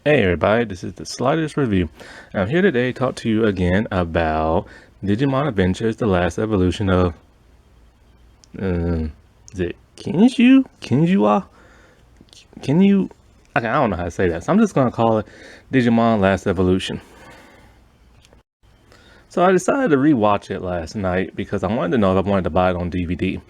Hey everybody, this is the Sliders Review. I'm here today to talk to you again about Digimon Adventures, the last evolution of, is it Kinju? Kinjua? Can you, okay, I don't know how to say that, so I'm just going to call it Digimon Last Evolution. So I decided to rewatch it last night because I wanted to know if I wanted to buy it on DVD.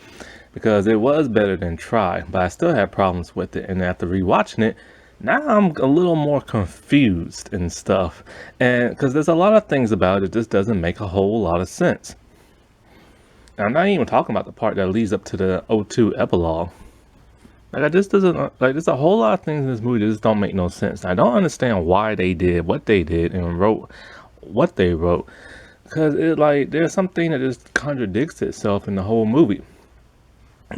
Because it was better than Try, but I still had problems with it. And after rewatching it, now I'm a little more confused and stuff. And because there's a lot of things about it that just doesn't make a whole lot of sense. And I'm not even talking about the part that leads up to the O2 epilogue. Like, I just doesn't, like, there's a whole lot of things in this movie that just don't make no sense. I don't understand why they did what they did and wrote what they wrote. Because there's something that just contradicts itself in the whole movie.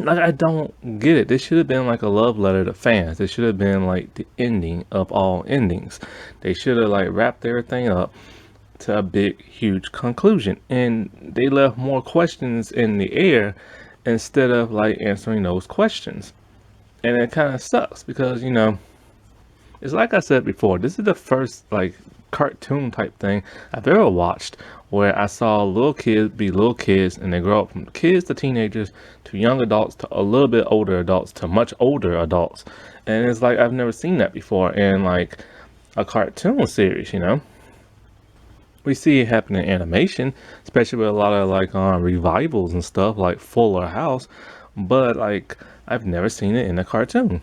Like, I don't get it. This should have been like a love letter to fans. This should have been like the ending of all endings. They should have like wrapped everything up to a big, huge conclusion. And they left more questions in the air instead of like answering those questions. And it kind of sucks because, it's like I said before, this is the first like cartoon type thing I've ever watched where I saw little kids be little kids and they grow up from kids to teenagers to young adults to a little bit older adults to much older adults. And it's like I've never seen that before in like a cartoon series. We see it happen in animation, especially with a lot of like revivals and stuff like Fuller House, but like I've never seen it in a cartoon.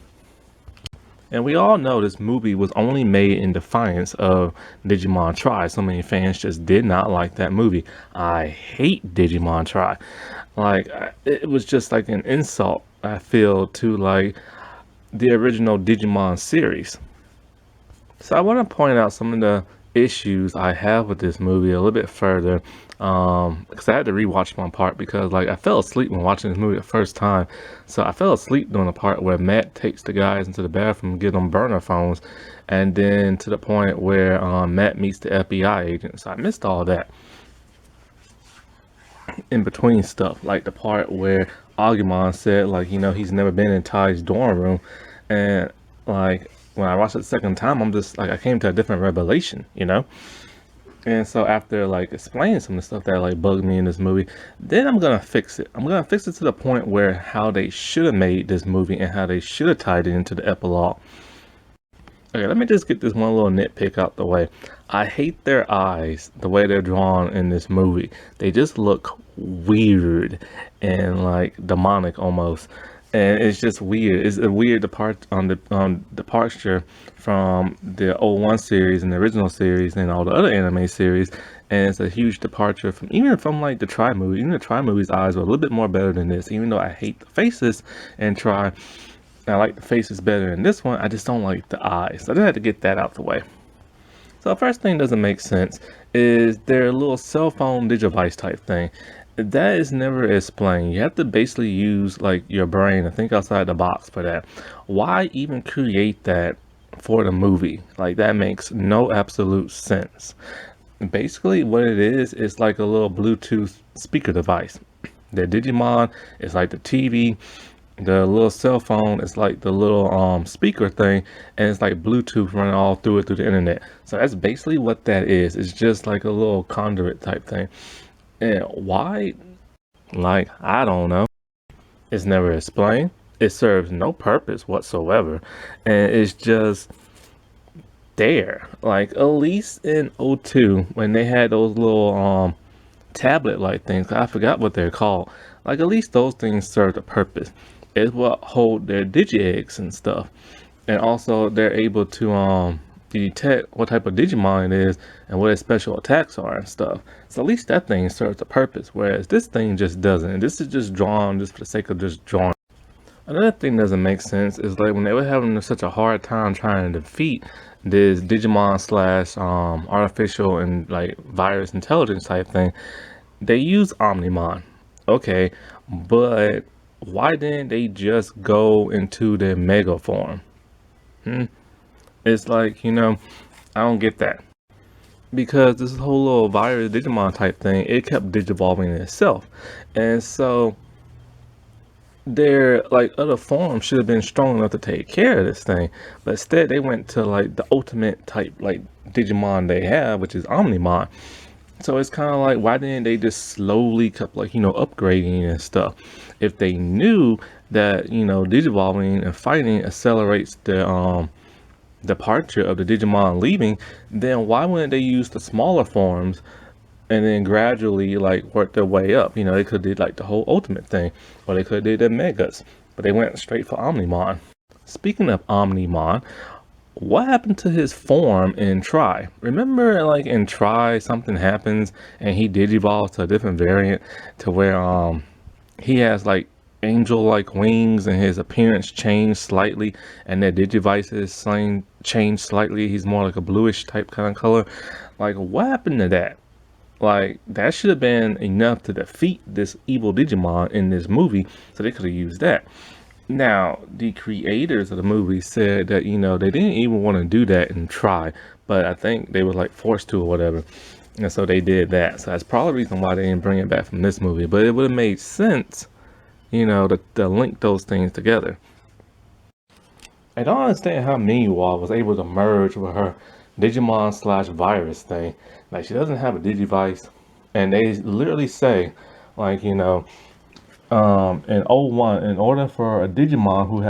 And we all know this movie was only made in defiance of Digimon Try. So many fans just did not like that movie. I hate Digimon Try. It was just like an insult, I feel, to like the original Digimon series. So I want to point out some of the issues I have with this movie a little bit further. Because I had to rewatch one part because like I fell asleep when watching this movie the first time. So I fell asleep during the part where Matt takes the guys into the bathroom and get them burner phones, and then to the point where Matt meets the FBI agent. So I missed all that in between stuff, like the part where Agumon said like he's never been in Ty's dorm room, and like when I watched it the second time, I'm just like I came to a different revelation. And so after like explaining some of the stuff that like bugged me in this movie, then I'm gonna fix it. I'm gonna fix it to the point where how they should have made this movie and how they should have tied it into the epilogue. Okay, let me just get this one little nitpick out the way. I hate their eyes, the way they're drawn in this movie. They just look weird and like demonic almost. And it's just weird. It's a weird depart on the departure from the '01 series and the original series and all the other anime series. And it's a huge departure from even from like the Try movie. Even the Try movie's eyes were a little bit more better than this, even though I hate the faces and Try. I like the faces better in this one. I just don't like the eyes. So I just had to get that out the way. So the first thing that doesn't make sense is their little cell phone digivice type thing. That is never explained. You have to basically use like your brain and think outside the box for that. Why even create that for the movie? Like that makes no absolute sense. Basically what it is like a little Bluetooth speaker device. The Digimon is like the TV. The little cell phone is like the little speaker thing, and it's like Bluetooth running all through it through the internet. So that's basically what that is. It's just like a little conduit type thing. And why? Like, I don't know. It's never explained. It serves no purpose whatsoever. And it's just there. Like, at least in O2, when they had those little tablet like things, I forgot what they're called. Like, at least those things served a purpose. It's what hold their digi eggs and stuff. And also they're able to detect what type of Digimon it is and what its special attacks are and stuff. So at least that thing serves a purpose, whereas this thing just doesn't. And this is just drawn just for the sake of just drawing. Another thing that doesn't make sense is like when they were having such a hard time trying to defeat this Digimon slash artificial and like virus intelligence type thing, they use Omnimon. Okay, but why didn't they just go into their mega form? It's like, I don't get that. Because this whole little virus Digimon type thing, it kept digivolving itself. And so their like other forms should have been strong enough to take care of this thing, but instead they went to like the ultimate type like Digimon they have, which is Omnimon. So it's kind of like, why didn't they just slowly keep like, upgrading and stuff? If they knew that, digivolving and fighting accelerates the departure of the Digimon leaving, then why wouldn't they use the smaller forms and then gradually like work their way up? They could did like the whole ultimate thing, or they could did the megas, but they went straight for Omnimon. Speaking of Omnimon, what happened to his form in Try? Remember, like in Try, something happens and he digivolves to a different variant to where he has like angel-like wings and his appearance changed slightly, and their digivices changed slightly. He's more like a bluish type kind of color. Like, what happened to that? Like, that should have been enough to defeat this evil Digimon in this movie, so they could have used that. Now, the creators of the movie said that, they didn't even want to do that and Try, but I think they were like forced to or whatever. And so they did that. So that's probably the reason why they didn't bring it back from this movie. But it would have made sense, to link those things together. I don't understand how Minuwa was able to merge with her Digimon slash virus thing. Like, she doesn't have a Digivice. And they literally say, like, in '01, in order for a Digimon who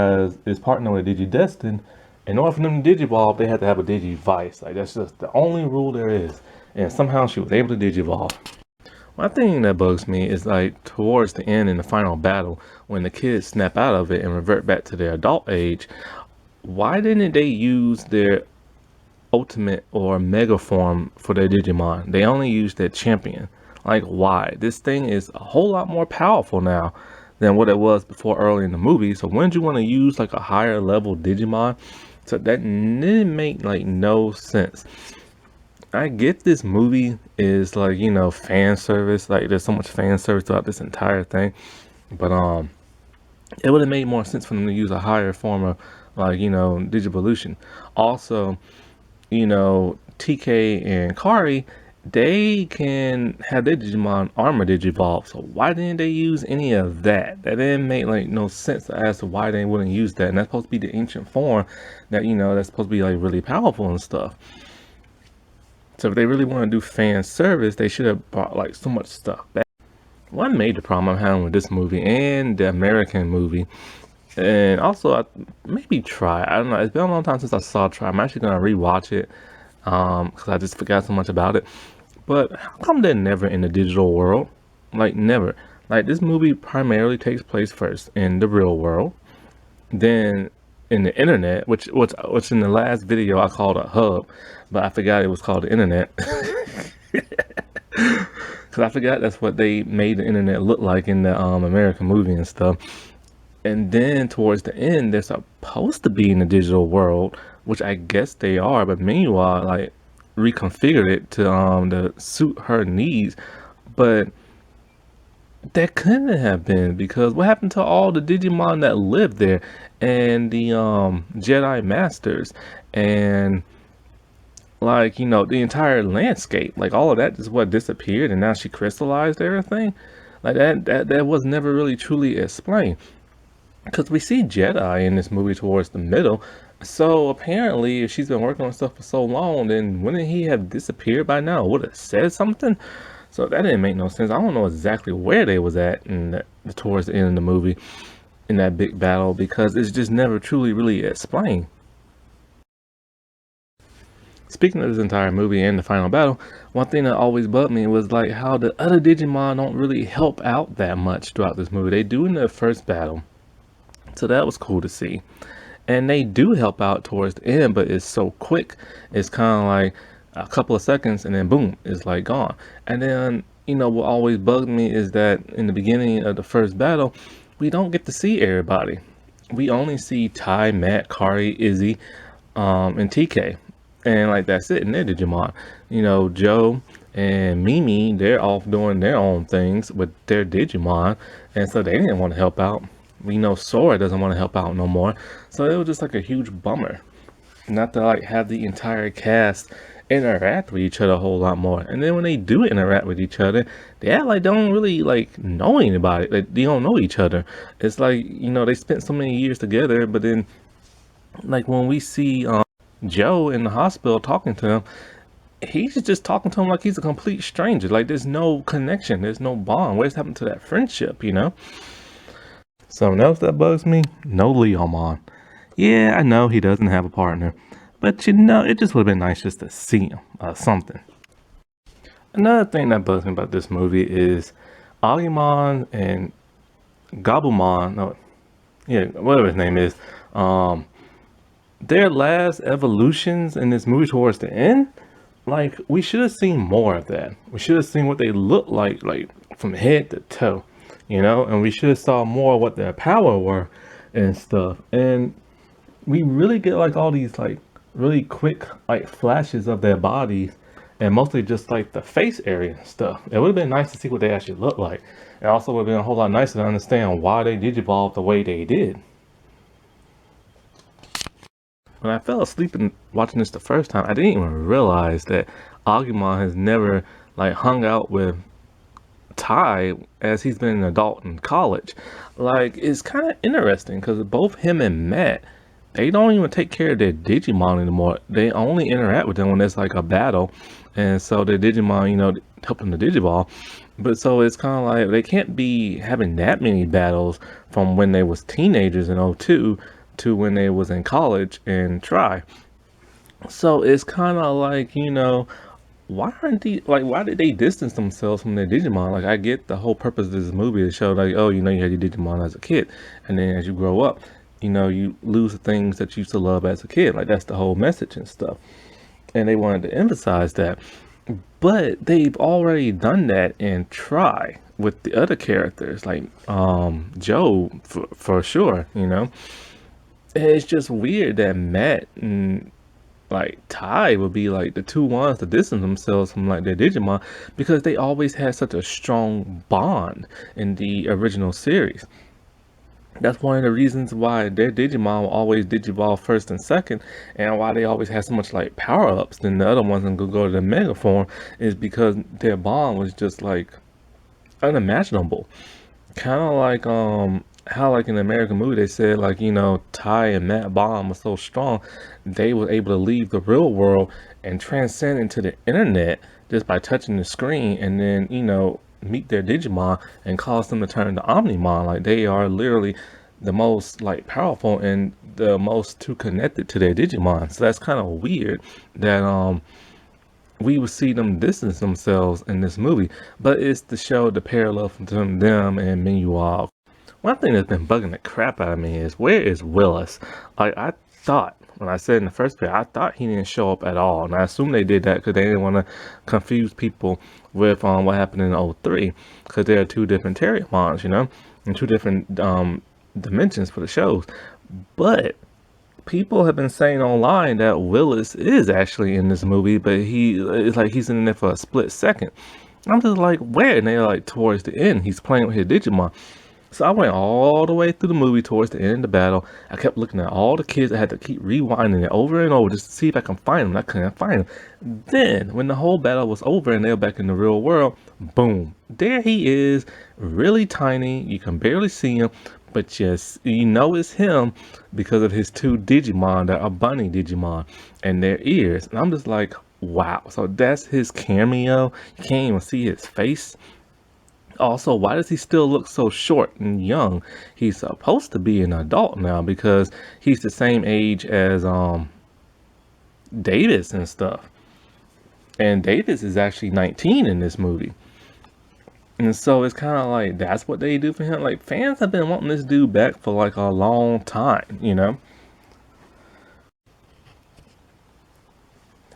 is partnered with Digidestin, in order for them to Digivolve, they had to have a Digivice. Like, that's just the only rule there is. And somehow she was able to Digivolve. One thing that bugs me is like towards the end in the final battle, when the kids snap out of it and revert back to their adult age, why didn't they use their ultimate or mega form for their Digimon? They only used their champion. Like, why? This thing is a whole lot more powerful now than what it was before early in the movie. So wouldn't you want to use like a higher level Digimon? So that didn't make like no sense. I get this movie is like, fan service. Like, there's so much fan service throughout this entire thing. But it would have made more sense for them to use a higher form of like, Digivolution. Also, TK and Kari, they can have their Digimon armor Digivolve. So why didn't they use any of that? That didn't make like no sense as to why they wouldn't use that. And that's supposed to be the ancient form that, that's supposed to be like really powerful and stuff. So if they really want to do fan service, they should have brought like so much stuff back. One major problem I'm having with this movie and the American movie, and also maybe Try. I don't know. It's been a long time since I saw Try. I'm actually gonna rewatch it because I just forgot so much about it. But how come they're never in the digital world? Like, never. Like, this movie primarily takes place first in the real world, then in the internet, which in the last video I called a hub, but I forgot it was called the internet. Because I forgot that's what they made the internet look like in the American movie and stuff. And then towards the end, they're supposed to be in the digital world, which I guess they are, but meanwhile, like, reconfigured it to suit her needs. But that couldn't have been, because what happened to all the Digimon that lived there and the Jedi Masters and like, the entire landscape? Like, all of that is what disappeared, and now she crystallized everything. Like, that was never really truly explained, because we see Jedi in this movie towards the middle. So apparently if she's been working on stuff for so long, then wouldn't he have disappeared by now? Would have said something. So that didn't make no sense. I don't know exactly where they was at towards the end of the movie in that big battle, because it's just never truly really explained. Speaking of this entire movie and the final battle, one thing that always bugged me was like how the other Digimon don't really help out that much throughout this movie. They do in the first battle, so that was cool to see. And they do help out towards the end, but it's so quick. It's kind of like a couple of seconds and then boom, it's like gone. And then, what always bugged me is that in the beginning of the first battle, we don't get to see everybody. We only see Ty, Matt, Kari, Izzy, and TK. And like, that's it in their Digimon. Joe and Mimi, they're off doing their own things with their Digimon. And so they didn't want to help out. We know Sora doesn't want to help out no more. So it was just like a huge bummer not to like have the entire cast interact with each other a whole lot more. And then when they do interact with each other, they act like they don't really like know anybody. Like they don't know each other. It's like, they spent so many years together, but then like when we see Joe in the hospital talking to him, he's just talking to him like he's a complete stranger. Like there's no connection, there's no bond. What's happened to that friendship? Something else that bugs me? No Leomon. Yeah, I know he doesn't have a partner, but it just would have been nice just to see him or something. Another thing that bugs me about this movie is Agumon and Gabumon, no, yeah, whatever his name is, um, their last evolutions in this movie towards the end, like we should have seen more of that. We should have seen what they look like from head to toe, and we should have saw more of what their power were and stuff. And we really get like all these like really quick like flashes of their bodies and mostly just like the face area and stuff. It would have been nice to see what they actually look like. It also would have been a whole lot nicer to understand why they did evolve the way they did. When I fell asleep and watching this the first time, I didn't even realize that Agumon has never like hung out with Tai as he's been an adult in college. Like it's kind of interesting because both him and Matt, they don't even take care of their Digimon anymore. They only interact with them when there's like a battle, and so their Digimon, help them to Digiball. But so it's kind of like they can't be having that many battles from when they was teenagers in '02 to when they was in college and try. So it's kind of like, why did they distance themselves from their Digimon? Like I get the whole purpose of this movie to show like, oh, you had your Digimon as a kid, and then as you grow up, you lose the things that you used to love as a kid. Like that's the whole message and stuff. And they wanted to emphasize that. But they've already done that and try with the other characters, like Joe for sure. And it's just weird that Matt and like Tai would be like the two ones to distance themselves from like their Digimon because they always had such a strong bond in the original series. That's one of the reasons why their Digimon will always Digivolve first and second, and why they always have so much like power ups than the other ones and go to the Mega form is because their bond was just like unimaginable. Kind of like how like in the American movie they said like Ty and Matt bond was so strong they were able to leave the real world and transcend into the internet just by touching the screen and then meet their Digimon and cause them to turn to Omnimon. Like they are literally the most like powerful and the most too connected to their Digimon. So that's kind of weird that we would see them distance themselves in this movie, but it's to show the parallel from them and Minuar. One thing that's been bugging the crap out of me is where is Willis? Like I thought when I said in the first place, I thought he didn't show up at all, and I assume they did that because they didn't want to confuse people with what happened in '03, because there are two different Terriermons, and two different dimensions for the shows. But people have been saying online that Willis is actually in this movie, but it's like he's in there for a split second. I'm just like, where? And they're like, towards the end, he's playing with his Digimon. So I went all the way through the movie towards the end of the battle. I kept looking at all the kids. I had to keep rewinding it over and over just to see if I can find them. I couldn't find them. Then, when the whole battle was over and they were back in the real world, boom, there he is, really tiny. You can barely see him, but yes, it's him because of his two Digimon that are bunny Digimon and their ears. And I'm just like, wow. So that's his cameo. You can't even see his face. Also, why does he still look so short and young? He's supposed to be an adult now because he's the same age as Davis and stuff. And Davis is actually 19 in this movie. And so it's kind of like that's what they do for him. Like fans have been wanting this dude back for like a long time.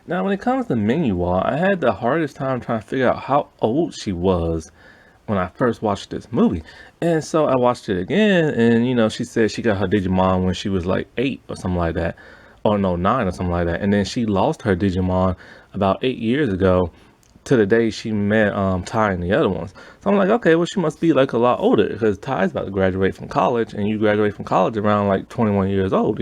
Now, when it comes to Minuar, I had the hardest time trying to figure out how old she was when I first watched this movie. And so I watched it again, and she said she got her Digimon when she was like 8 or something like that, or no, 9 or something like that. And then she lost her Digimon about 8 years ago to the day she met Ty and the other ones. So I'm like, okay, well she must be like a lot older because Ty's about to graduate from college, and you graduate from college around like 21 years old.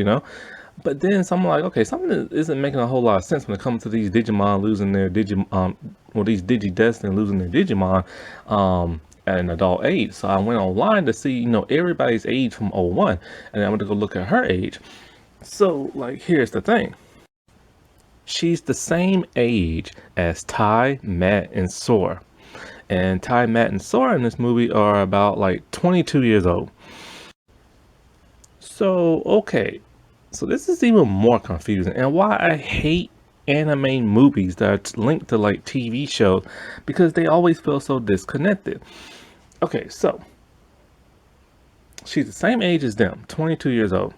But then someone like, okay, something isn't making a whole lot of sense when it comes to these Digimon losing their these Digidestin losing their Digimon, at an adult age. So I went online to see, everybody's age from '01, and I went to go look at her age. So, like, here's the thing. She's the same age as Tai, Matt, and Sora. And Tai, Matt, and Sora in this movie are about like 22 years old. So, okay. So this is even more confusing, and why I hate anime movies that's linked to like TV shows, because they always feel so disconnected. Okay, so she's the same age as them, 22 years old.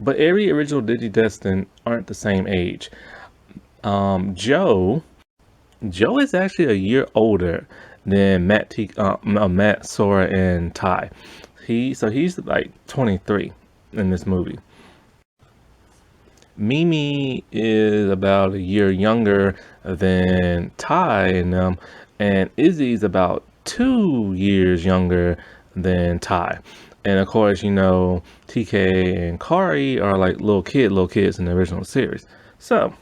But every original Digidestin aren't the same age. Joe is actually a year older than Matt, Sora, and Tai. He's like 23 in this movie. Mimi is about a year younger than Ty and them, and Izzy's about 2 years younger than Ty. And of course, TK and Kari are like little kids in the original series. So,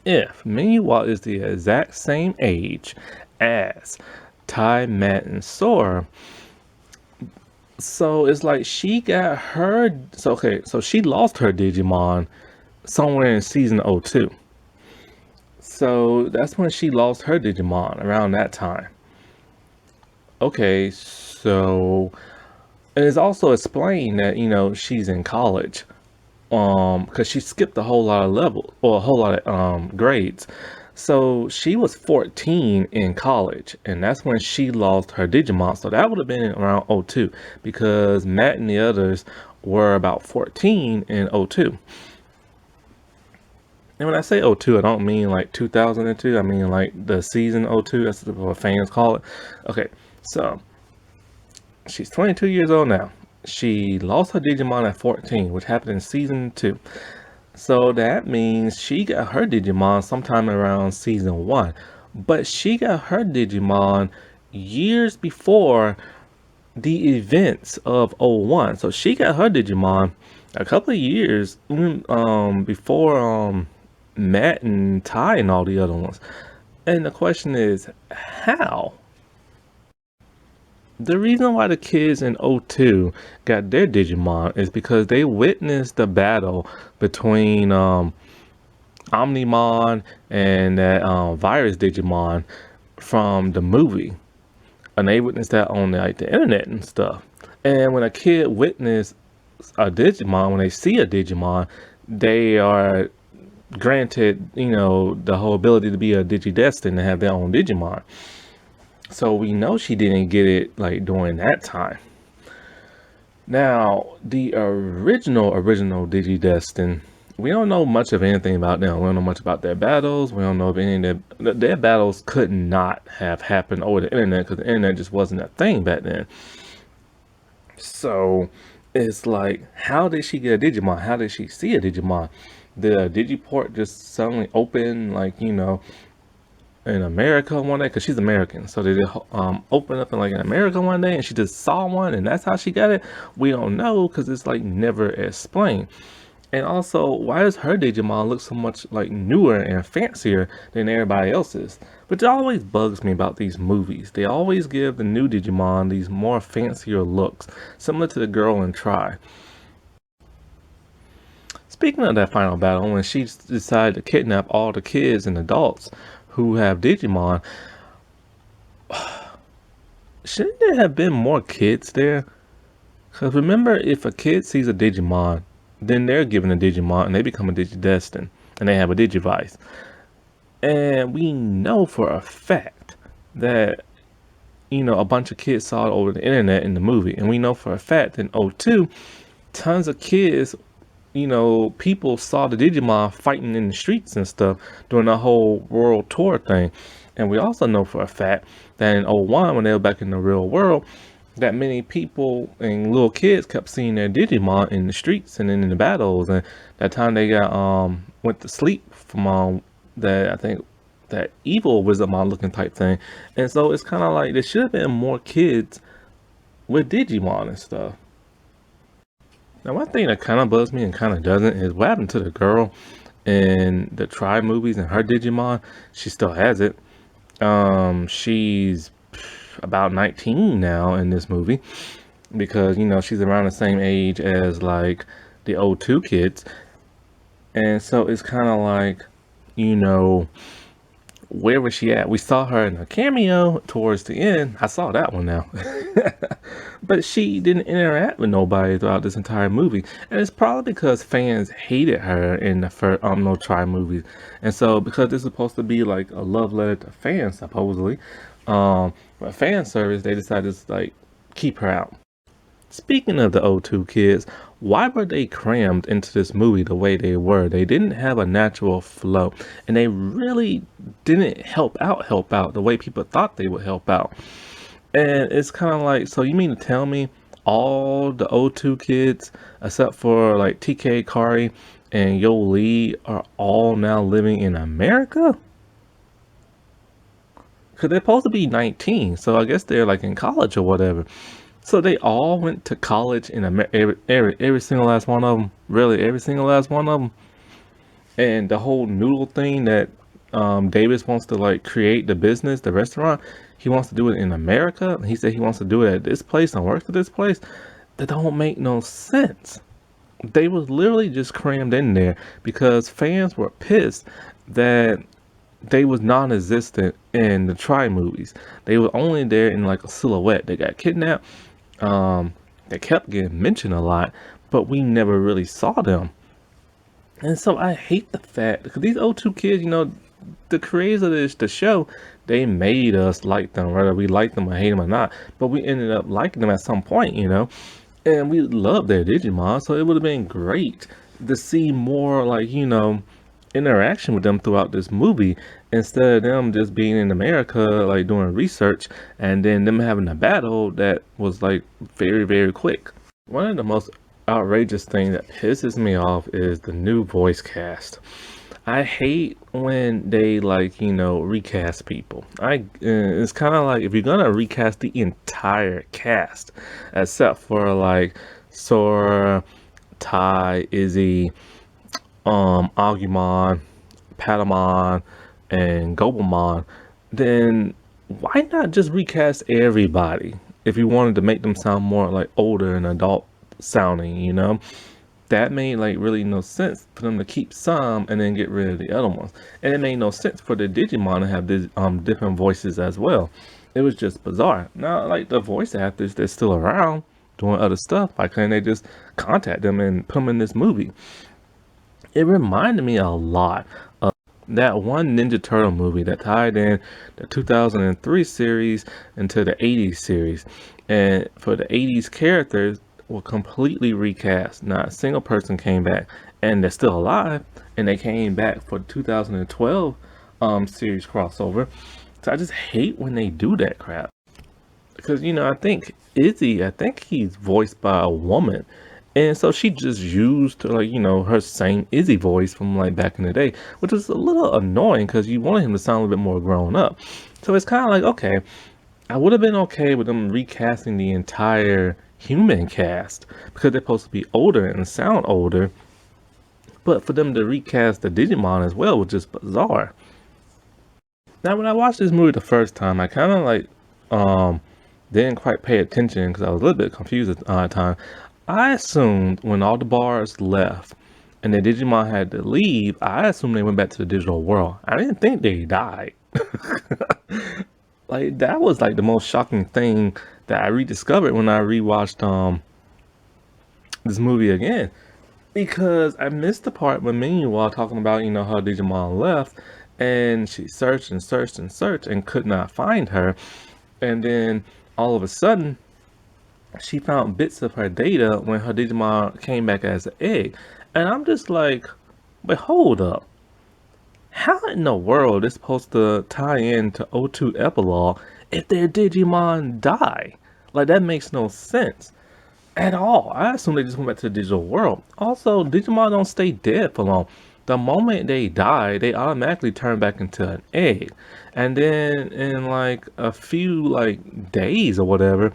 if Minuwa is the exact same age as Ty, Matt, and Sora, so it's like she got her. So okay, so she lost her Digimon somewhere in season '02. So that's when she lost her Digimon, around that time. Okay, so and it's also explained that she's in college, because she skipped a whole lot of levels or a whole lot of grades. So she was 14 in college, and that's when she lost her Digimon. So that would have been around '02, because Matt and the others were about 14 in '02. And when I say '02, I don't mean like 2002. I mean like the season '02. That's what fans call it. Okay, so she's 22 years old now. She lost her Digimon at 14, which happened in season 2. So that means she got her Digimon sometime around season 1. But she got her Digimon years before the events of '01. So she got her Digimon a couple of years before Matt and Ty and all the other ones. And the question is, how? The reason why the kids in '02 got their Digimon is because they witnessed the battle between Omnimon and that virus Digimon from the movie. And they witnessed that on like the internet and stuff. And when a kid witnessed a Digimon, when they see a Digimon, they are granted, the whole ability to be a Digidestin and have their own Digimon. So we know she didn't get it like during that time. Now, the original Digidestin, we don't know much of anything about them. We don't know much about their battles. We don't know if any of their battles could not have happened over the internet, because the internet just wasn't a thing back then. So it's like, how did she get a Digimon? How did she see a Digimon? Did a Digiport just suddenly open, like, in America one day? Because she's American. So did it open up in America one day and she just saw one and that's how she got it? We don't know, because it's like never explained. And also, why does her Digimon look so much like newer and fancier than everybody else's? Which always bugs me about these movies. They always give the new Digimon these more fancier looks, similar to the girl in Try. Speaking of that final battle, when she decided to kidnap all the kids and adults who have Digimon, shouldn't there have been more kids there? Because remember, if a kid sees a Digimon, then they're given a Digimon and they become a Digidestin and they have a Digivice. And we know for a fact that, a bunch of kids saw it over the internet in the movie. And we know for a fact in '02, tons of kids, people saw the Digimon fighting in the streets and stuff during the whole world tour thing. And we also know for a fact that in '01, when they were back in the real world, that many people and little kids kept seeing their Digimon in the streets and in the battles. And that time they got went to sleep from that, I think, that evil Wizardmon looking type thing. And so it's kind of like there should have been more kids with Digimon and stuff. Now, one thing that kind of bugs me and kind of doesn't is what happened to the girl in the Try movies and her Digimon. She still has it. She's about 19 now in this movie because she's around the same age as like the O2 kids, and so it's kind of like, you know, where was she at? We saw her in a cameo towards the end. I saw that one now. But she didn't interact with nobody throughout this entire movie. And it's probably because fans hated her in the first No Try movies. And so because this is supposed to be like a love letter to fans, supposedly, but fan service, they decided to like keep her out. Speaking of the O2 kids, why were they crammed into this movie the way they were? They didn't have a natural flow, and they really didn't help out the way people thought they would help out. And it's kind of like, so you mean to tell me all the O2 kids, except for like TK, Kari, and Yo Lee, are all now living in America? Because they're supposed to be 19, so I guess they're like in college or whatever. So they all went to college in America, every single last one of them. Really, every single last one of them. And the whole noodle thing that Davis wants to like create the business, the restaurant, he wants to do it in America. He said he wants to do it at this place and work for this place. That don't make no sense. They was literally just crammed in there because fans were pissed that they was non-existent in the Try movies. They were only there in like a silhouette. They got kidnapped. They kept getting mentioned a lot, but we never really saw them. And so I hate the fact because these O2 kids, the creators of the show, they made us like them, whether we like them or hate them or not. But we ended up liking them at some point. And we love their Digimon, so it would have been great to see more like, interaction with them throughout this movie instead of them just being in America, like doing research, and then them having a battle that was like very, very quick. One of the most outrageous things that pisses me off is the new voice cast. I hate when they like, recast people. It's kind of like if you're gonna recast the entire cast, except for like Sora, Tai, Izzy, Agumon, Patamon, and Gobelmon, then why not just recast everybody if you wanted to make them sound more like older and adult sounding? That made like really no sense for them to keep some and then get rid of the other ones. And it made no sense for the Digimon to have these different voices as well. It was just bizarre. Now, like the voice actors, they're still around doing other stuff. Why couldn't they just contact them and put them in this movie? It reminded me a lot of that one Ninja Turtle movie that tied in the 2003 series into the 80s series. And for the 80s characters were completely recast. Not a single person came back. And they're still alive. And they came back for the 2012 series crossover. So I just hate when they do that crap. Because, I think Izzy, I think he's voiced by a woman. And so she just used like, her same Izzy voice from like back in the day, which was a little annoying because you wanted him to sound a little bit more grown up. So it's kind of like, okay, I would have been okay with them recasting the entire human cast because they're supposed to be older and sound older. But for them to recast the Digimon as well was just bizarre. Now, when I watched this movie the first time, I kind of like didn't quite pay attention because I was a little bit confused at the time. I assumed when all the bars left and the Digimon had to leave, I assumed they went back to the digital world. I didn't think they died. Like that was like the most shocking thing that I rediscovered when I rewatched this movie again. Because I missed the part when Minu while talking about, how Digimon left and she searched and searched and searched and could not find her. And then all of a sudden she found bits of her data when her Digimon came back as an egg. And I'm just like, but hold up. How in the world is supposed to tie in to O2 Epilogue if their Digimon die? Like, that makes no sense at all. I assume they just went back to the digital world. Also, Digimon don't stay dead for long. The moment they die, they automatically turn back into an egg. And then in like a few like days or whatever,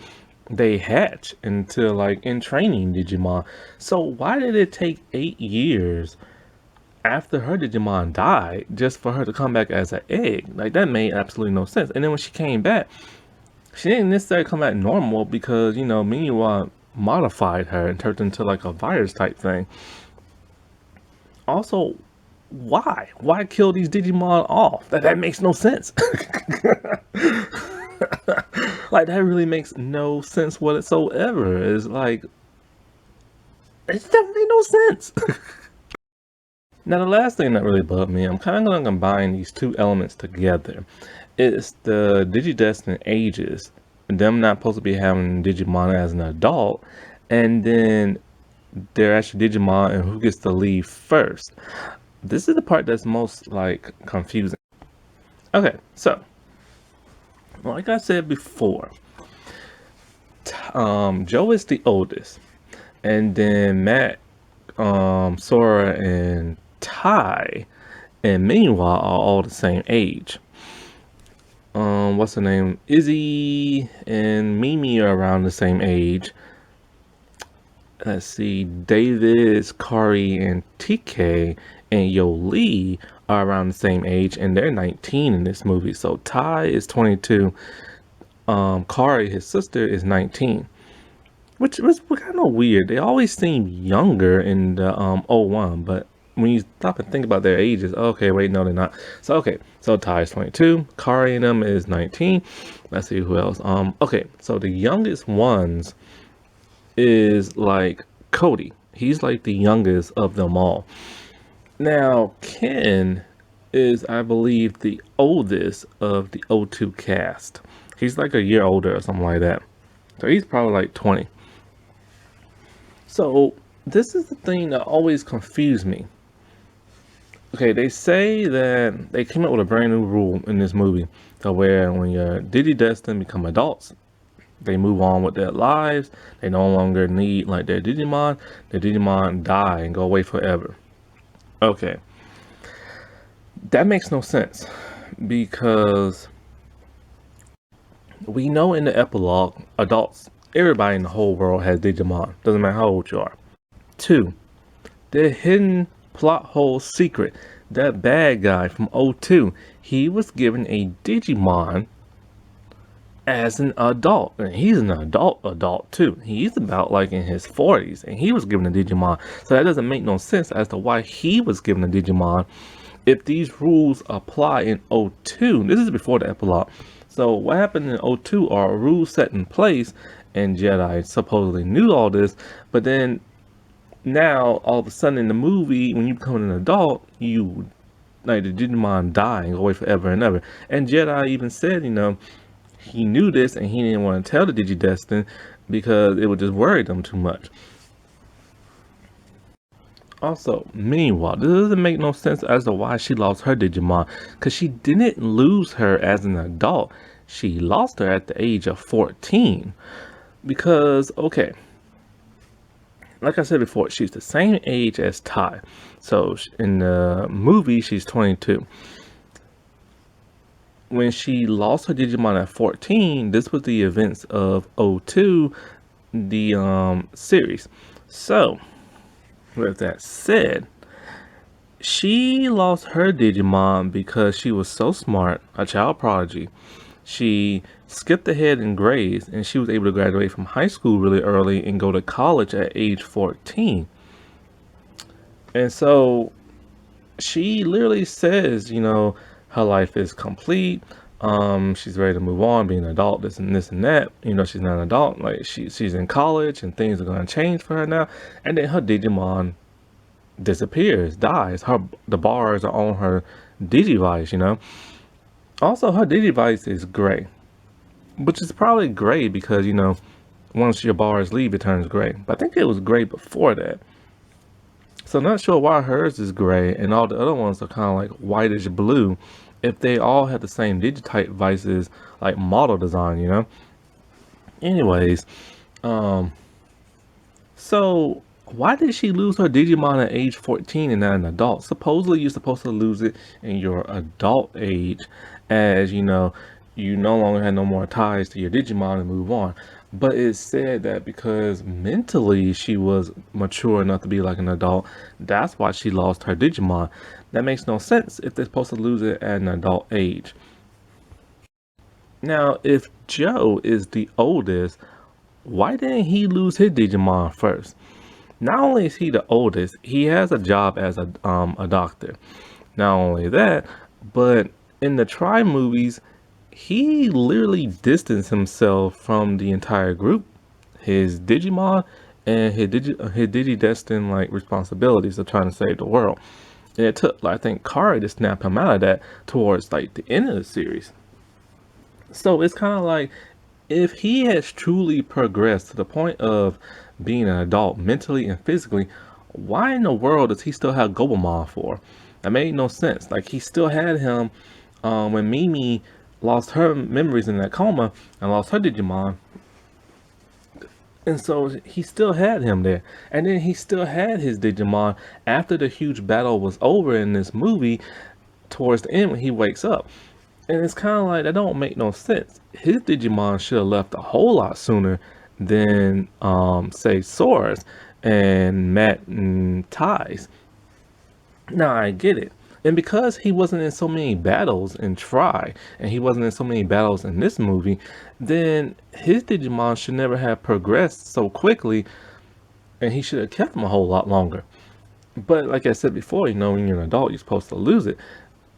they hatch into like in training Digimon. So why did it take 8 years after her Digimon died just for her to come back as an egg? Like that made absolutely no sense. And then when she came back, she didn't necessarily come back normal because, you know, Miniwa modified her and turned into like a virus type thing. Also, why? Why kill these Digimon off? That makes no sense. Like that really makes no sense whatsoever. It's like it doesn't make no sense. Now the last thing that really bugged me, I'm kind of going to combine these two elements together. It's the Digidestined ages, them not supposed to be having Digimon as an adult, and then they're actually Digimon and who gets to leave first. This is the part that's most like confusing. Okay, so like I said before, Joe is the oldest, and then Matt, Sora, and Tai, and meanwhile are all the same age. What's her name? Izzy and Mimi are around the same age. Let's see, Davis, Kari, and TK and Yoli are around the same age, and they're 19 in this movie. So Tai is 22. Kari, his sister, is 19. Which was kind of weird. They always seem younger in the 01, but when you stop and think about their ages, okay, wait, no, they're not. So okay, so Tai is 22, Kari and them is 19. Let's see who else. Okay, so the youngest ones is like Cody. He's like the youngest of them all. Now Ken is, I believe, the oldest of the O2 cast. He's like a year older or something like that. So he's probably like 20. So this is the thing that always confused me. Okay, they say that they came up with a brand new rule in this movie to where when your Digidestined become adults, they move on with their lives. They no longer need like their Digimon. Their Digimon die and go away forever. Okay, that makes no sense because we know in the epilogue, adults, everybody in the whole world has Digimon. Doesn't matter how old you are. 2, the hidden plot hole secret. That bad guy from O2, he was given a Digimon as an adult, and he's an adult too. He's about like in his 40s, and he was given a Digimon. So that doesn't make no sense as to why he was given a Digimon if these rules apply in O2. This is before the epilogue. So what happened in O2 are rules set in place, and Jedi supposedly knew all this, but then now all of a sudden in the movie, when you become an adult, you like the Digimon die and go away forever and ever. And Jedi even said, you know, he knew this and he didn't want to tell the Digidestined because it would just worry them too much. Also, meanwhile, this doesn't make no sense as to why she lost her Digimon, because she didn't lose her as an adult. She lost her at the age of 14. Because, okay, like I said before, she's the same age as Tai. So in the movie, she's 22. When she lost her Digimon at 14, this was the events of O2, the series. So, with that said, she lost her Digimon because she was so smart, a child prodigy. She skipped ahead in grades and she was able to graduate from high school really early and go to college at age 14. And so she literally says, you know, her life is complete. She's ready to move on, being an adult, this and this and that. You know, she's not an adult. Like she's in college and things are going to change for her now. And then her Digimon disappears, dies. The bars are on her Digivice, you know. Also, her Digivice is gray, which is probably gray because, you know, once your bars leave, it turns gray. But I think it was gray before that. So not sure why hers is gray and all the other ones are kind of like whitish blue if they all have the same Digitype vices, like model design, you know. Anyways, so why did she lose her Digimon at age 14 and not an adult? Supposedly you're supposed to lose it in your adult age, as you know, you no longer have no more ties to your Digimon and move on. But it said that because mentally she was mature enough to be like an adult, that's why she lost her Digimon. That makes no sense if they're supposed to lose it at an adult age. Now, if Joe is the oldest, why didn't he lose his Digimon first? Not only is he the oldest, he has a job as a doctor. Not only that, but in the Try movies, he literally distanced himself from the entire group, his Digimon, and his Digidestin like responsibilities of trying to save the world. And it took, like, I think, Kari to snap him out of that towards like the end of the series. So it's kind of like if he has truly progressed to the point of being an adult mentally and physically, why in the world does he still have Gobamon for? That made no sense. Like he still had him when Mimi lost her memories in that coma and lost her Digimon. And so he still had him there. And then he still had his Digimon after the huge battle was over in this movie towards the end when he wakes up. And it's kind of like that don't make no sense. His Digimon should have left a whole lot sooner than, say, Sora's and Matt and Ty's. Now I get it. And because he wasn't in so many battles in Try, and he wasn't in so many battles in this movie, then his Digimon should never have progressed so quickly, and he should have kept him a whole lot longer. But like I said before, when you're an adult, you're supposed to lose it.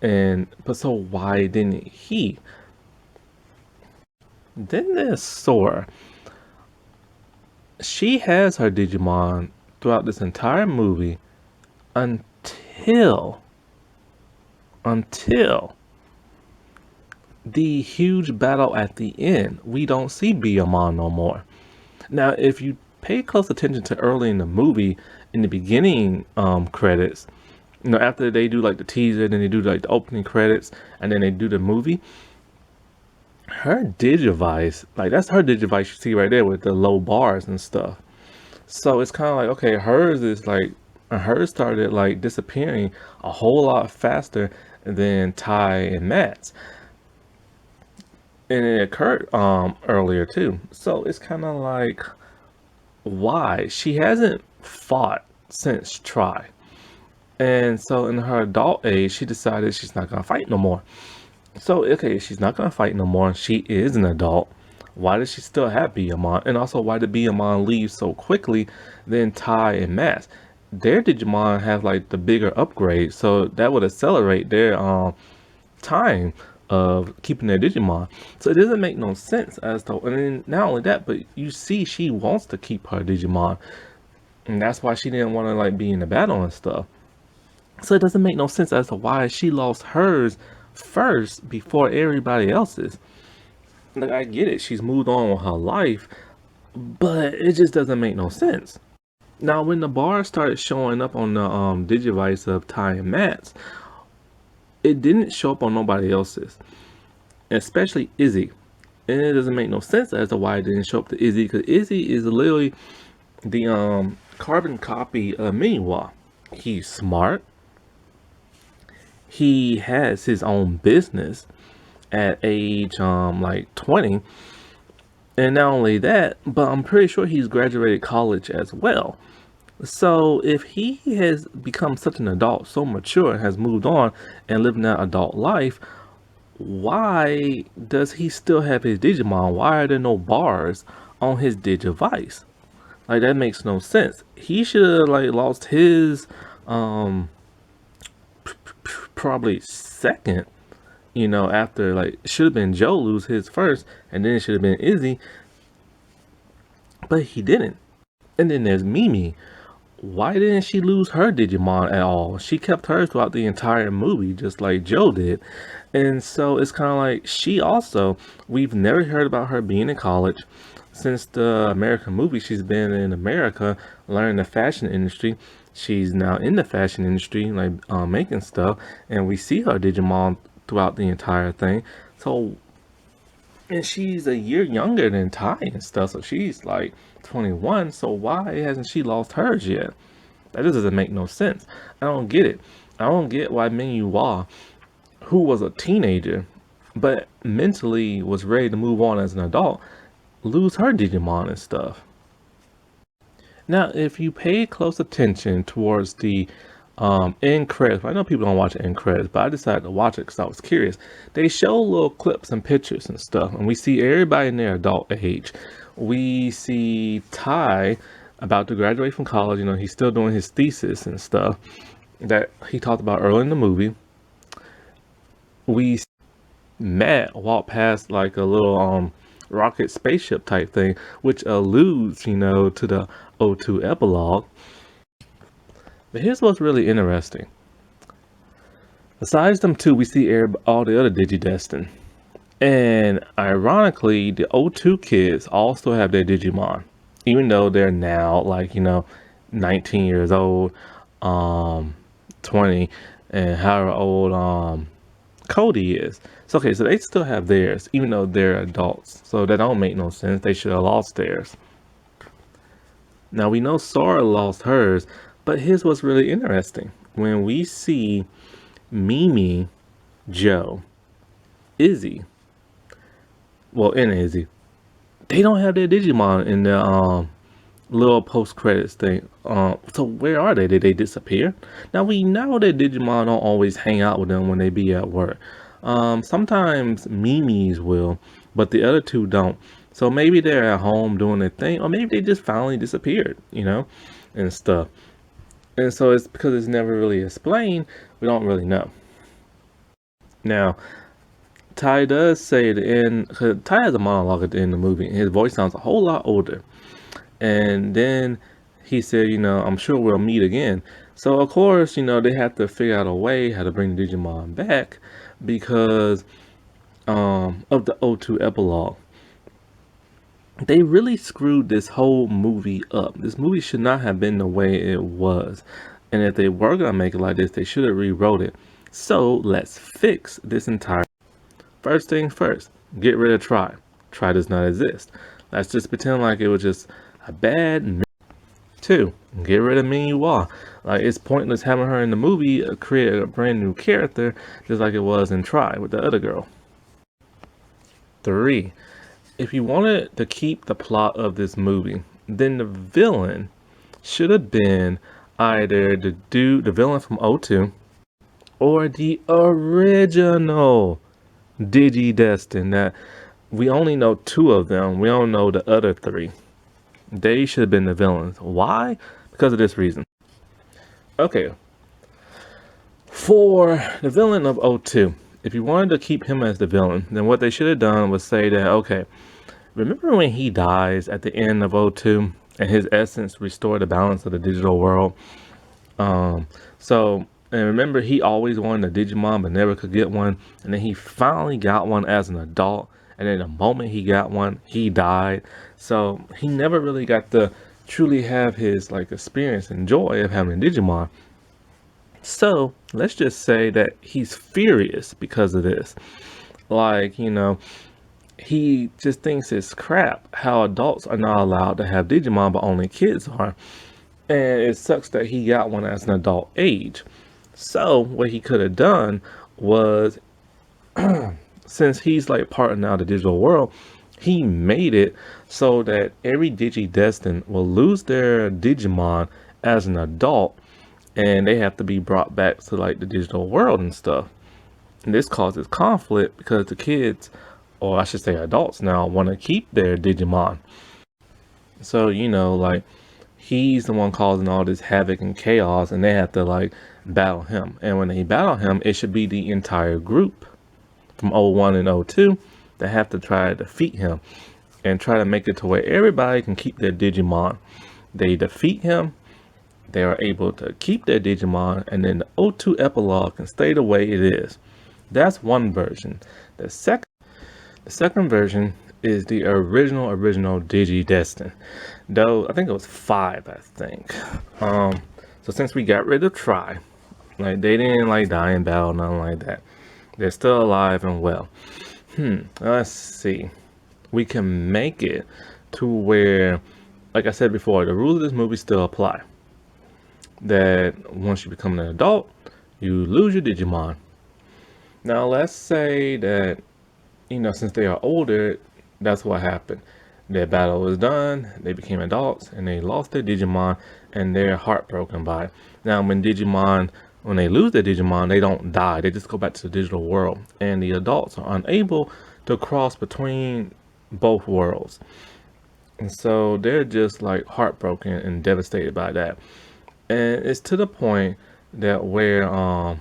But so why didn't he? Then there's Sora. She has her Digimon throughout this entire movie until until the huge battle at the end. We don't see Biyamon no more. Now, if you pay close attention to early in the movie, in the beginning credits, after they do like the teaser, then they do like the opening credits, and then they do the movie. Her Digivice, like that's her Digivice you see right there with the low bars and stuff. So it's kind of like, okay, hers started like disappearing a whole lot faster than Ty and Matt's. And it occurred earlier too. So it's kind of like, why? She hasn't fought since Try. And so in her adult age, she decided she's not gonna fight no more. So okay, she's not gonna fight no more. She is an adult. Why does she still have Biyamon? And also, why did Biyamon leave so quickly than Tai and Max? Their Digimon have like the bigger upgrade, so that would accelerate their time of keeping their Digimon. So it doesn't make no sense as to, and then not only that, but you see she wants to keep her Digimon. And that's why she didn't want to like be in the battle and stuff. So it doesn't make no sense as to why she lost hers first before everybody else's. Like I get it, she's moved on with her life, but it just doesn't make no sense. Now when the bars started showing up on the Digivice of Ty and Matt's, it didn't show up on nobody else's, especially Izzy. And it doesn't make no sense as to why it didn't show up to Izzy, because Izzy is literally the carbon copy of Miniwa. He's smart. He has his own business at age like 20. And not only that, but I'm pretty sure he's graduated college as well. So if he has become such an adult, so mature, and has moved on and living that adult life, why does he still have his Digimon? Why are there no bars on his Digivice? Like that makes no sense. He should have like lost his probably second, after like it should have been Joe lose his first, and then it should have been Izzy, but he didn't. And then there's Mimi. Why didn't she lose her Digimon at all? She kept hers throughout the entire movie, just like Joe did. And so it's kind of like she also, we've never heard about her being in college. Since the American movie, she's been in America learning the fashion industry. She's now in the fashion industry, like making stuff, and we see her Digimon throughout the entire thing. So, and she's a year younger than Ty and stuff, so she's like 21. So why hasn't she lost hers yet? That just doesn't make no sense. I don't get it. I don't get why Minyu, who was a teenager, but mentally was ready to move on as an adult, lose her Digimon and stuff. Now, if you pay close attention towards the end credits, I know people don't watch end credits, but I decided to watch it because I was curious. They show little clips and pictures and stuff, and we see everybody in their adult age. We see Ty about to graduate from college. You know, he's still doing his thesis and stuff that he talked about earlier in the movie. We see Matt walk past like a little rocket spaceship type thing, which alludes, you know, to the O2 epilogue. But here's what's really interesting. Besides them two, we see all the other Digidestin. And ironically, the O2 kids also have their Digimon. Even though they're now like, you know, 19 years old, 20, and however old Cody is. So okay, so they still have theirs, even though they're adults. So that don't make no sense. They should have lost theirs. Now we know Sora lost hers, but here's what's really interesting. When we see Mimi, Joe, Izzy, well, and Izzy, they don't have their Digimon in the little post credits thing. So where are they? Did they disappear? Now we know that Digimon don't always hang out with them when they be at work. Sometimes Mimi's will, but the other two don't. So maybe they're at home doing their thing, or maybe they just finally disappeared, you know, and stuff. And so it's because it's never really explained, we don't really know. Now, Ty does say at the end, because Ty has a monologue at the end of the movie, and his voice sounds a whole lot older. And then he said, you know, I'm sure we'll meet again. So, of course, you know, they have to figure out a way how to bring Digimon back because of the O2 epilogue. They really screwed this whole movie up. This movie should not have been the way it was. And if they were going to make it like this, they should have rewrote it. So let's fix this entire... First things first, get rid of Try. Try does not exist. Let's just pretend like it was just a bad... 2, get rid of Minhwa. Like, it's pointless having her in the movie, create a brand new character, just like it was in Try with the other girl. 3, if you wanted to keep the plot of this movie, then the villain should have been either the villain from O2 or the original Digidestin. That we only know 2 of them. We don't know the other 3. They should have been the villains. Why? Because of this reason. Okay. For the villain of O2, if you wanted to keep him as the villain, then what they should have done was say that, okay, remember when he dies at the end of O2 and his essence restored the balance of the digital world? And remember, he always wanted a Digimon but never could get one, and then he finally got one as an adult, and then the moment he got one, he died. So he never really got to truly have his like experience and joy of having a Digimon. So let's just say that he's furious because of this. Like, you know, he just thinks it's crap how adults are not allowed to have Digimon but only kids are. And it sucks that he got one as an adult age. So what he could have done was, since he's like part of now the digital world, he made it so that every Digidestin will lose their Digimon as an adult, and they have to be brought back to like the digital world and stuff. And this causes conflict because the kids, or I should say adults now, want to keep their Digimon. So, you know, like, he's the one causing all this havoc and chaos, and they have to like battle him. And when they battle him, it should be the entire group from O1 and O2 that have to try to defeat him and try to make it to where everybody can keep their Digimon. They defeat him, they are able to keep their Digimon, and then the O2 epilogue can stay the way it is. That's one version. The second version is the original Digidestin. Though I think it was 5, I think. So since we got rid of Try, like, they didn't like die in battle, nothing like that. They're still alive and well. Let's see. We can make it to where, like I said before, the rules of this movie still apply. That once you become an adult, you lose your Digimon. Now let's say that, you know, since they are older, that's what happened. Their battle was done, they became adults, and they lost their Digimon, and they're heartbroken by it. Now, when they lose their Digimon, they don't die. They just go back to the digital world, and the adults are unable to cross between both worlds. And so they're just like heartbroken and devastated by that. And it's to the point that where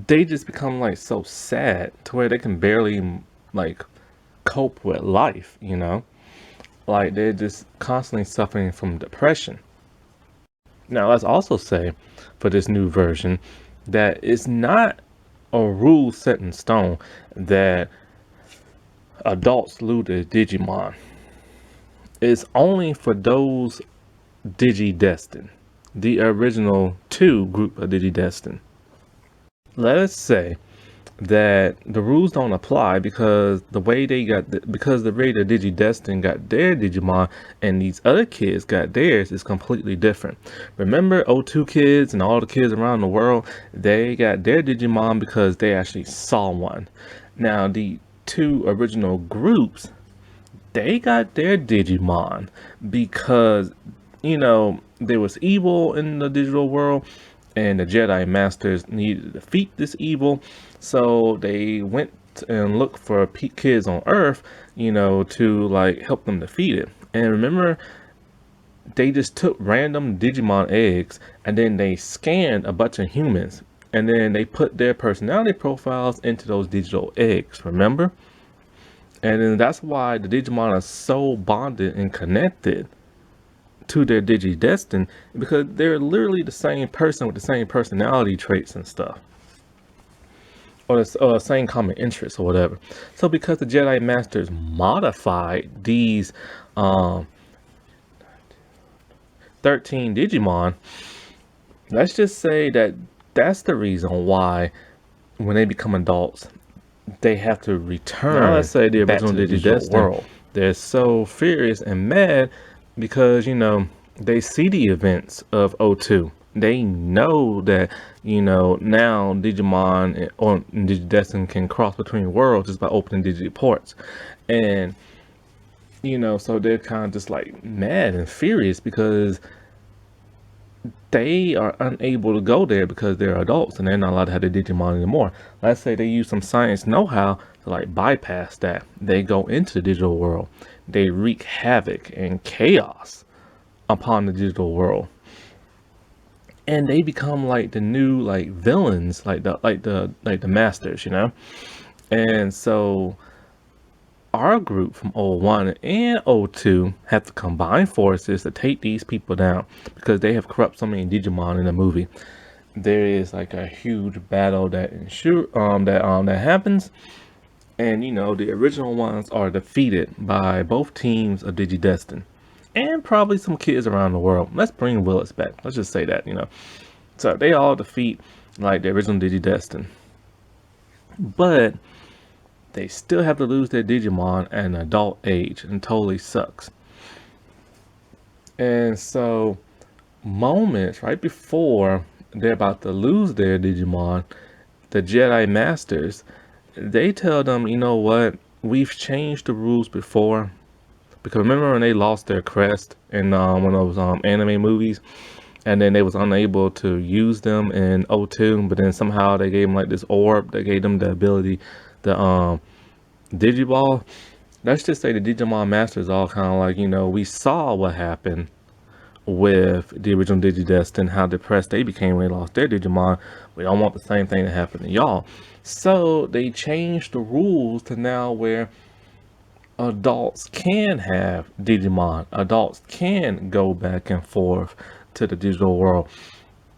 they just become like so sad to where they can barely like cope with life, you know? Like they're just constantly suffering from depression. Now, let's also say for this new version that it's not a rule set in stone that adults lose their Digimon. It's only for those Digidestined, the original 2 group of Digidestined. Let us say that the rules don't apply because the way the Digidestined got their Digimon and these other kids got theirs is completely different. Remember O2 kids and all the kids around the world, they got their Digimon because they actually saw one. Now the 2 original groups, they got their Digimon because, you know, there was evil in the digital world and the Jedi Masters needed to defeat this evil. So they went and looked for kids on Earth, you know, to like help them defeat it. And remember, they just took random Digimon eggs and then they scanned a bunch of humans. And then they put their personality profiles into those digital eggs, remember? And then that's why the Digimon are so bonded and connected to their Digidestined, because they're literally the same person with the same personality traits and stuff, or the same common interests or whatever. So because the Jedi Masters modified these 13 Digimon, let's just say that that's the reason why when they become adults, they have to return. Now, let's say the original Digidestined world. They're so furious and mad because, you know, they see the events of O2. They know that, you know, now Digimon or Digidestined can cross between worlds just by opening Digiports. And, you know, so they're kind of just like mad and furious because they are unable to go there because they're adults and they're not allowed to have the Digimon anymore. Let's say they use some science know-how to like bypass that. They go into the digital world. They wreak havoc and chaos upon the digital world. And they become like the new like villains, like the masters, you know? And so our group from O1 and O2 have to combine forces to take these people down because they have corrupted so many Digimon in the movie. There is like a huge battle that happens, and you know the original ones are defeated by both teams of Digidestined and probably some kids around the world. Let's bring Willis back. Let's just say that, you know. So they all defeat like the original Digidestined, but they still have to lose their Digimon at an adult age, and totally sucks. And so moments right before they're about to lose their Digimon, the Jedi Masters, they tell them, you know what, we've changed the rules before. Because remember when they lost their crest in one of those anime movies, and then they was unable to use them in O2, but then somehow they gave them like this orb that gave them the ability to Digiball. Let's just say the Digimon Masters all kind of like, you know, we saw what happened with the original Digidestined, how depressed they became when they lost their Digimon. We don't want the same thing to happen to y'all. So they changed the rules to now where adults can have Digimon. Adults can go back and forth to the digital world.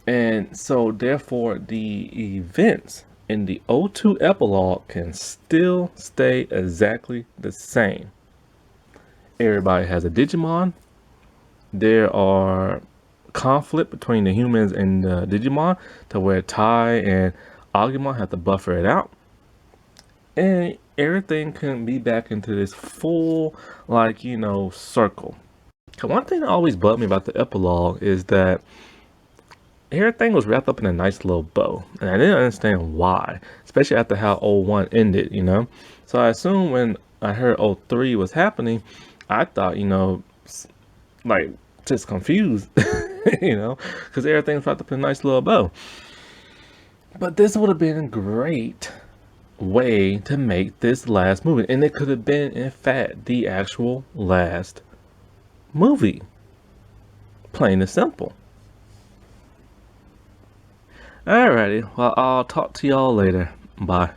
And so therefore the events in the O2 epilogue can still stay exactly the same. Everybody has a Digimon. There are conflict between the humans and the Digimon to where Tai and Agumon have to buffer it out. And everything can be back into this full, like, you know, circle. One thing that always bugged me about the epilogue is that everything was wrapped up in a nice little bow, and I didn't understand why, especially after how O1 ended, you know. So I assumed when I heard O3 was happening, I thought, like just confused, because everything's wrapped up in a nice little bow. But this would have been a great way to make this last movie, and it could have been, in fact, the actual last movie. Plain and simple. Alrighty, well, I'll talk to y'all later. Bye.